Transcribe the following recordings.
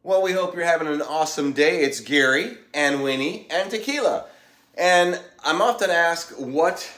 Well, we hope you're having an awesome day. It's Gary and Winnie and Tequila. And I'm often asked what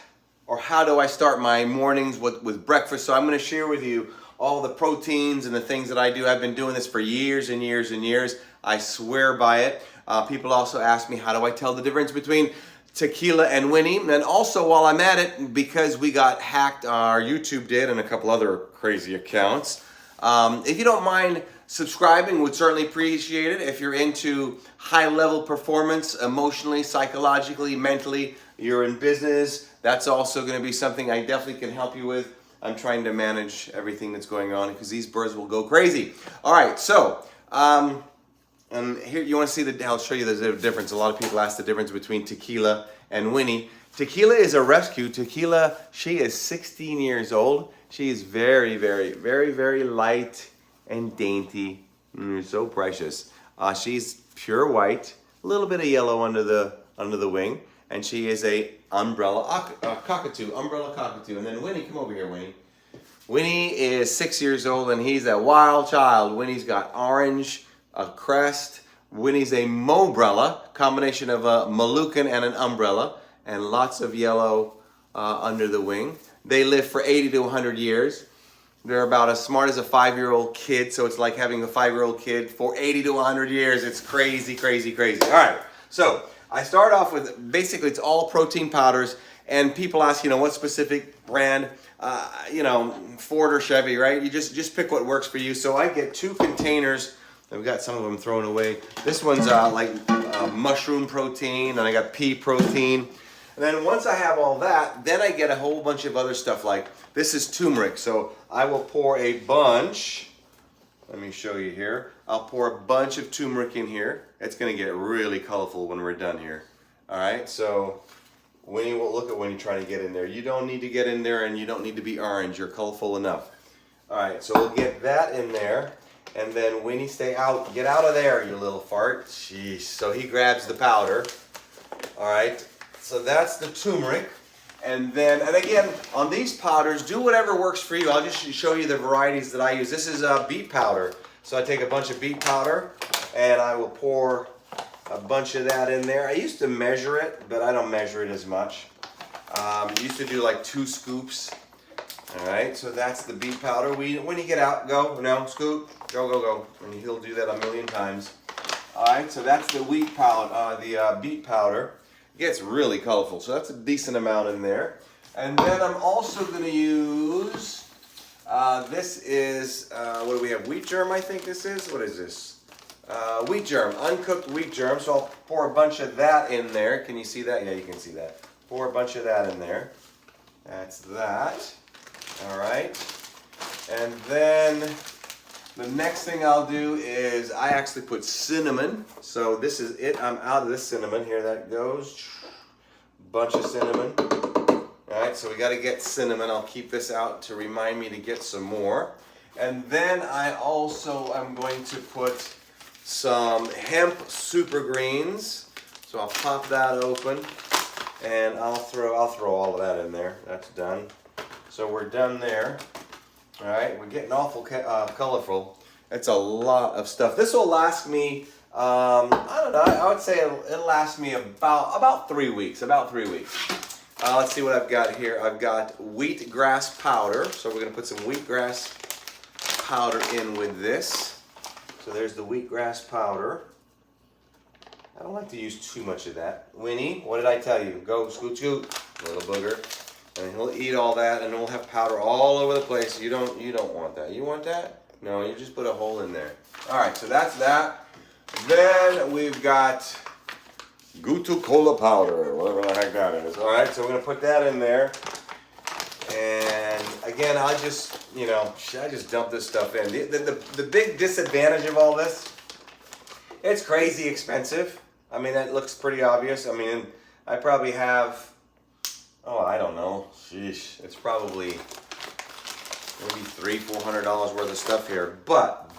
or how do I start my mornings with breakfast. So I'm going to share with you all the proteins and the things that I do. I've been doing this for years and years and years. I swear by it. People also ask me, how do I tell the difference between Tequila and Winnie? And also, while I'm at it, because we got hacked, our YouTube did, and a couple other crazy accounts. If you don't mind subscribing, would certainly appreciate it. If you're into high-level performance, emotionally, psychologically, mentally, you're in business, that's also going to be something I definitely can help you with. I'm trying to manage everything that's going on because these birds will go crazy. All right, so and here you want to see I'll show you the difference. A lot of people ask the difference between Tequila and Winnie. Tequila is a rescue. Tequila, she is 16 years old. She is very, very, very, very light and dainty. So precious. She's pure white, a little bit of yellow under the wing, and she is a cockatoo, umbrella cockatoo. And then Winnie, come over here, Winnie. Winnie is 6 years old, and he's a wild child. Winnie's got orange, a crest. Winnie's a mobrella, combination of a Moluccan and an umbrella, and lots of yellow under the wing. They live for 80 to 100 years. They're about as smart as a 5-year-old kid, so it's like having a 5-year-old kid for 80 to 100 years. It's crazy, crazy, crazy. All right, so I start off with, basically it's all protein powders, and people ask, what specific brand, Ford or Chevy, right? You just pick what works for you. So I get 2 containers. I've got some of them thrown away. This one's mushroom protein, and I got pea protein. And then once I have all that, then I get a whole bunch of other stuff, like this is turmeric. So I will pour a bunch, let me show you here. I'll pour a bunch of turmeric in here. It's gonna get really colorful when we're done here. All right, so Winnie, look at Winnie trying to get in there. You don't need to get in there, and you don't need to be orange. You're colorful enough. All right, so we'll get that in there. And then Winnie, stay out. Get out of there, you little fart. Jeez. So he grabs the powder. All right. So that's the turmeric. And again, on these powders, do whatever works for you. I'll just show you the varieties that I use. This is beet powder. So I take a bunch of beet powder, and I will pour a bunch of that in there. I used to measure it, but I don't measure it as much. Used to do like 2 scoops. All right, so that's the beet powder. When you get out, go, scoop, go. And he'll do that a million times. All right, so that's the wheat powder, the beet powder. It gets really colorful, so that's a decent amount in there. And then I'm also going to use, this is, what do we have, wheat germ, I think this is? What is this? Wheat germ, uncooked wheat germ. So I'll pour a bunch of that in there. Can you see that? Yeah, you can see that. Pour a bunch of that in there. That's that. All right, and then the next thing I'll do is I actually put cinnamon. So this is it. I'm out of this cinnamon. Here that goes. Bunch of cinnamon. All right, so we got to get cinnamon. I'll keep this out to remind me to get some more. And then I also am going to put some hemp super greens. So I'll pop that open, and I'll throw all of that in there. That's done. So we're done there. All right, we're getting awful colorful. It's a lot of stuff. This will last me, I don't know, I would say it'll last me about 3 weeks, Let's see what I've got here. I've got wheatgrass powder. So we're gonna put some wheatgrass powder in with this. So there's the wheatgrass powder. I don't like to use too much of that. Winnie, what did I tell you? Go, scoot, scoot, little booger. And he'll eat all that, and we'll have powder all over the place. You don't want that. You want that? No, you just put a hole in there. All right, so that's that. Then we've got Gutu Cola powder, whatever the heck that is. All right, so we're gonna put that in there. And again, I just dump this stuff in. The big disadvantage of all this, it's crazy expensive. I mean, that looks pretty obvious. I mean, I probably have, I don't know. Sheesh. It's probably maybe $300-400 worth of stuff here. But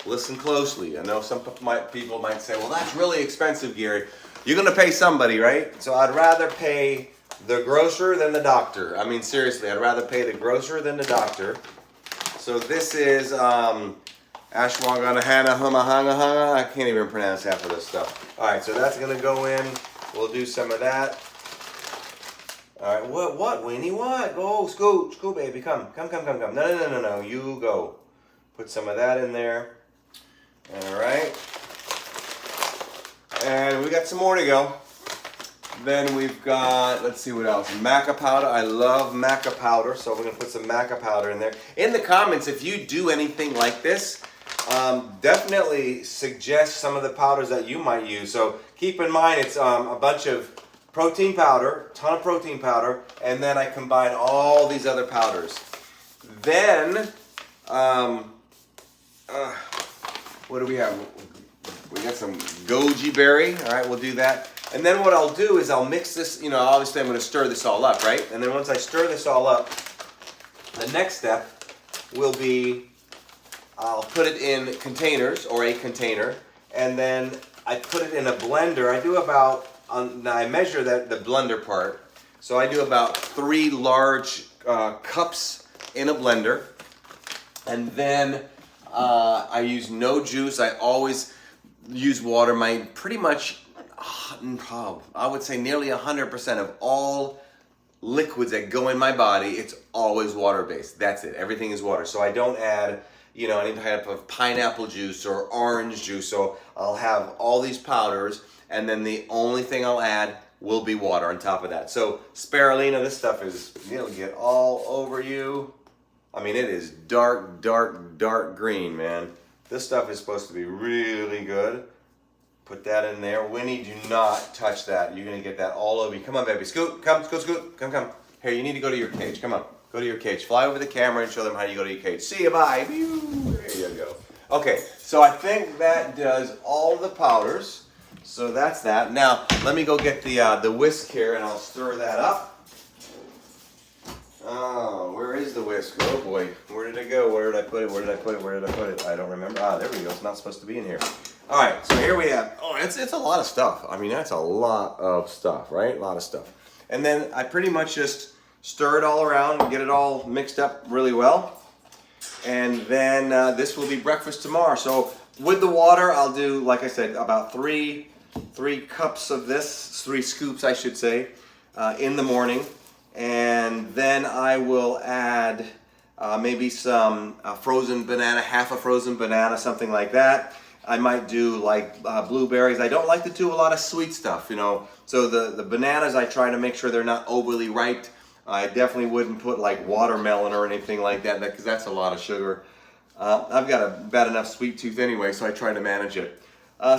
listen closely. I know some people might say, well, that's really expensive, Gary. You're going to pay somebody, right? So I'd rather pay the grocer than the doctor. I mean, seriously, I'd rather pay the grocer than the doctor. So this is ashwagandha, hana, huma, hanga, hanga. I can't even pronounce half of this stuff. All right, so that's gonna go in. We'll do some of that. All right, what, Winnie, what? Go, scoot, baby, come. No, you go. Put some of that in there. All right. And we got some more to go. Then we've got, let's see what else. Maca powder. I love maca powder, so we're gonna put some maca powder in there. In the comments, if you do anything like this, definitely suggest some of the powders that you might use. So keep in mind, it's a bunch of protein powder, ton of protein powder, and then I combine all these other powders. Then, what do we have? We got some goji berry. All right, we'll do that. And then what I'll do is I'll mix this, obviously I'm going to stir this all up, right? And then once I stir this all up, the next step will be I'll put it in containers or a container, and then I put it in a blender. I do about, now I measure the blender part, so I do about 3 large cups in a blender, and then I use no juice. I always use water. Pretty much, I would say nearly 100% of all liquids that go in my body, it's always water-based. That's it. Everything is water. So I don't add, any type of pineapple juice or orange juice. So I'll have all these powders, and then the only thing I'll add will be water on top of that. So spirulina, this stuff it'll get all over you. I mean, it is dark green, man. This stuff is supposed to be really good. Put that in there. Winnie, do not touch that. You're gonna get that all over you. Come on, baby, scoot, come, scoot, come. Here, you need to go to your cage, come on. Go to your cage. Fly over the camera and show them how you go to your cage. See you, bye. There you go. Okay, so I think that does all the powders. So that's that. Now, let me go get the whisk here and I'll stir that up. Oh, where is the whisk? Oh boy, where did it go? Where did I put it? I don't remember. Ah, there we go. It's not supposed to be in here. All right, so here we have, it's a lot of stuff. I mean, that's a lot of stuff, right? A lot of stuff. And then I pretty much just stir it all around and get it all mixed up really well. And then this will be breakfast tomorrow. So with the water, I'll do, like I said, about three cups of this, 3 scoops, I should say, in the morning. And then I will add maybe some frozen banana, half a frozen banana, something like that. I might do like blueberries. I don't like to do a lot of sweet stuff, So the bananas, I try to make sure they're not overly ripe. I definitely wouldn't put like watermelon or anything like that because that's a lot of sugar. I've got a bad enough sweet tooth anyway, so I try to manage it.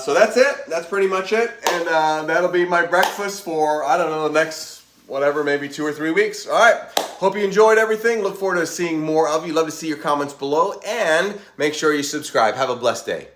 So that's it. That's pretty much it. And that'll be my breakfast for, I don't know, the next, whatever, maybe 2 or 3 weeks. All right. Hope you enjoyed everything. Look forward to seeing more of you. Love to see your comments below. And make sure you subscribe. Have a blessed day.